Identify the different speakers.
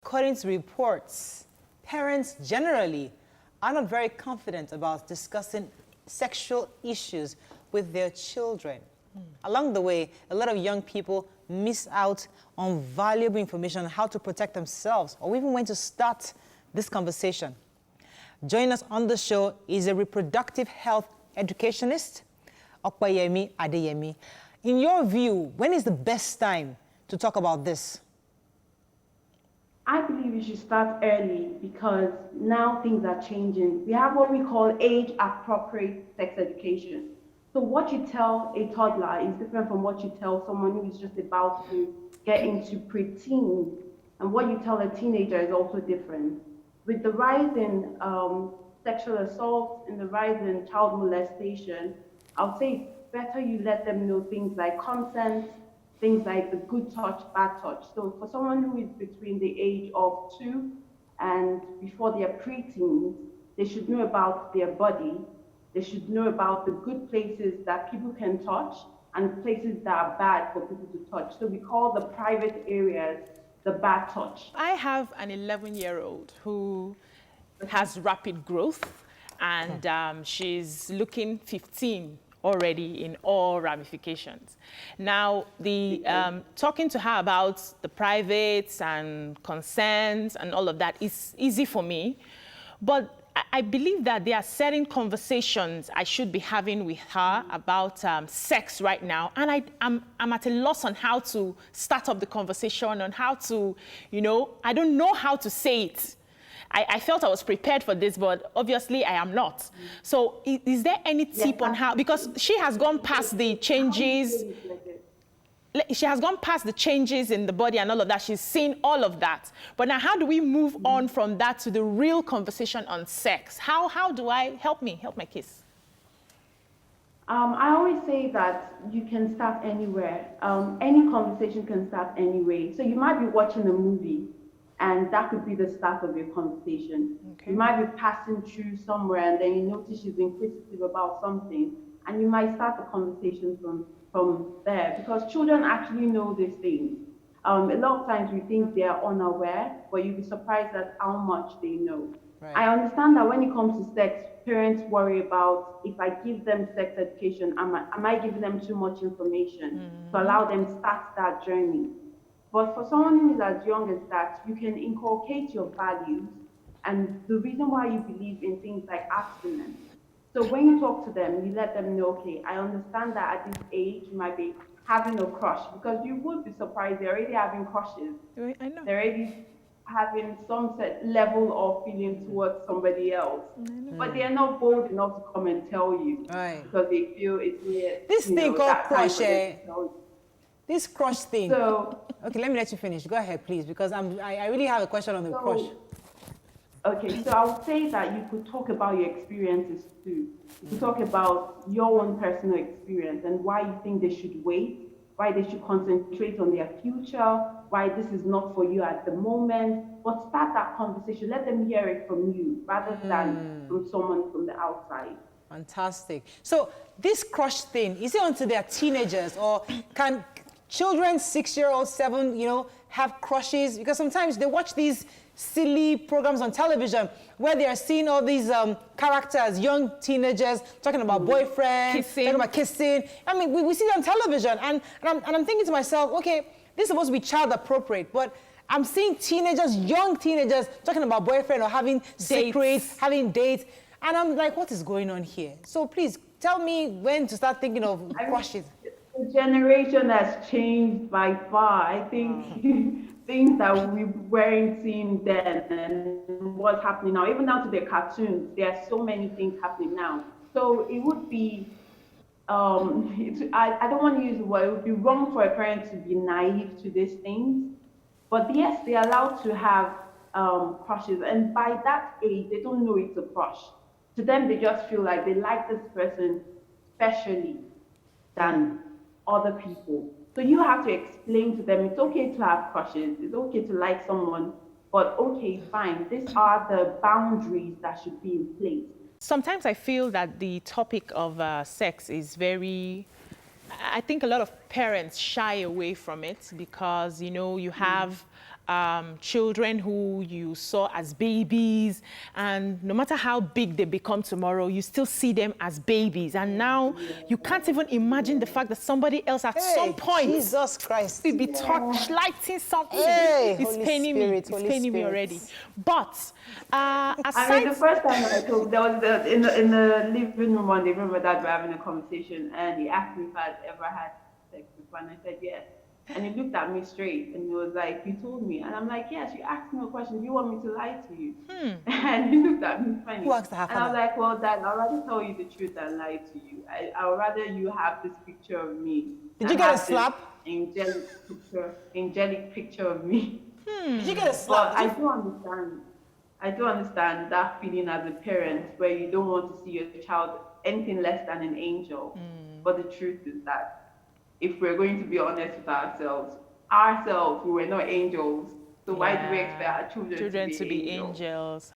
Speaker 1: according to reports, parents generally are not very confident about discussing sexual issues with their children. Along the way, a lot of young people miss out on valuable information on how to protect themselves or even when to start this conversation. Joining us on the show is a reproductive health educationist, Opeyemi Adeyemi. In your view, when is the best time to talk about this?
Speaker 2: I believe you should start early because now things are changing. We have what we call age-appropriate sex education. So what you tell a toddler is different from what you tell someone who is just about to get into preteen. And what you tell a teenager is also different. With the rise in sexual assault and the rise in child molestation, I would say it's better you let them know things like consent, things like the good touch, bad touch. So for someone who is between the age of 2 and before they are preteens, they should know about their body. They should know about the good places that people can touch and places that are bad for people to touch. So we call the private areas the bad touch.
Speaker 3: I have an 11-year-old who has rapid growth, and she's looking 15 already in all ramifications. Now, talking to her about the privates and consents and all of that is easy for me, but I believe that there are certain conversations I should be having with her about sex right now, and I'm at a loss on how to start up the conversation, on how to, I don't know how to say it. I felt I was prepared for this, but obviously I am not. So is there any tip on how, because she has gone past the changes, she has gone past the changes in the body and all of that. She's seen all of that. But now how do we move on from that to the real conversation on sex? How do I, help my case?
Speaker 2: I always say that you can start anywhere. Any conversation can start anyway. So you might be watching a movie, and that could be the start of your conversation. Okay. You might be passing through somewhere, and then you notice she's inquisitive about something, and you might start the conversation from there, because children actually know these things. A lot of times we think they are unaware, but you'll be surprised at how much they know. Right. I understand that when it comes to sex, parents worry about, if I give them sex education, am I giving them too much information to allow them to start that journey? But for someone who is as young as that, you can inculcate your values and the reason why you believe in things like abstinence. So when you talk to them, you let them know, okay, I understand that at this age you might be having a crush, because you would be surprised, they're already having crushes.
Speaker 3: I know.
Speaker 2: They're already having some set level of feeling towards somebody else. But they're not bold enough to come and tell you, right, because they feel it's weird.
Speaker 1: This thing called crush, this crush thing. So, okay, let me let you finish. Go ahead, please, because I really have a question on the crush.
Speaker 2: Okay, so I would say that you could talk about your experiences too. You could talk about your own personal experience and why you think they should wait, why they should concentrate on their future, why this is not for you at the moment. But start that conversation. Let them hear it from you rather than from someone from the outside.
Speaker 1: Fantastic. So this crush thing, is it until they're teenagers, or can children, 6-year-olds, 7, have crushes? Because sometimes they watch these silly programs on television where they are seeing all these characters, young teenagers, talking about boyfriends, talking about kissing. I mean, we see it on television, and I'm thinking to myself, okay, this is supposed to be child appropriate, but I'm seeing teenagers, young teenagers, talking about boyfriend or having secrets, having dates, and I'm like, what is going on here? So please tell me when to start thinking of crushes.
Speaker 2: The generation has changed by far. I think things that we weren't seeing then and what's happening now, even down to the cartoons, there are so many things happening now. So it would be, I don't want to use the word, it would be wrong for a parent to be naive to these things. But yes, they're allowed to have crushes. And by that age, they don't know it's a crush. To them, they just feel like they like this person specially than other people. So you have to explain to them, it's okay to have crushes, it's okay to like someone, but okay, fine, these are the boundaries that should be in place.
Speaker 3: Sometimes I feel that the topic of sex is very, I think a lot of parents shy away from it because, you have children who you saw as babies, and no matter how big they become tomorrow, you still see them as babies. And now you can't even imagine the fact that somebody else at some point
Speaker 1: Jesus Christ
Speaker 3: will be torchlighting something.
Speaker 1: Hey,
Speaker 3: It's
Speaker 1: Holy
Speaker 3: paining
Speaker 1: Spirit,
Speaker 3: me. It's
Speaker 1: Holy
Speaker 3: paining me
Speaker 1: Spirit.
Speaker 3: already. But aside,
Speaker 2: I mean, the first time I told, there was in the living room one day, remember that we're having a conversation, and he asked me if I'd ever had sex before, and I said yes. And he looked at me straight, and he was like, "You told me," and I'm like, "Yes, you asked me a question. Do you want me to lie to you?" And he looked at me funny.
Speaker 1: Who asked that?
Speaker 2: And I was like, "Well, Dad, I'd rather tell you the truth than lie to you. I would rather you have this picture of me."
Speaker 1: Did you get a slap?
Speaker 2: Angelic picture of me.
Speaker 1: Did you get a slap?
Speaker 2: But I do understand that feeling as a parent where you don't want to see your child anything less than an angel. But the truth is that if we're going to be honest with ourselves, we were not angels. So why do we expect our children to be angels?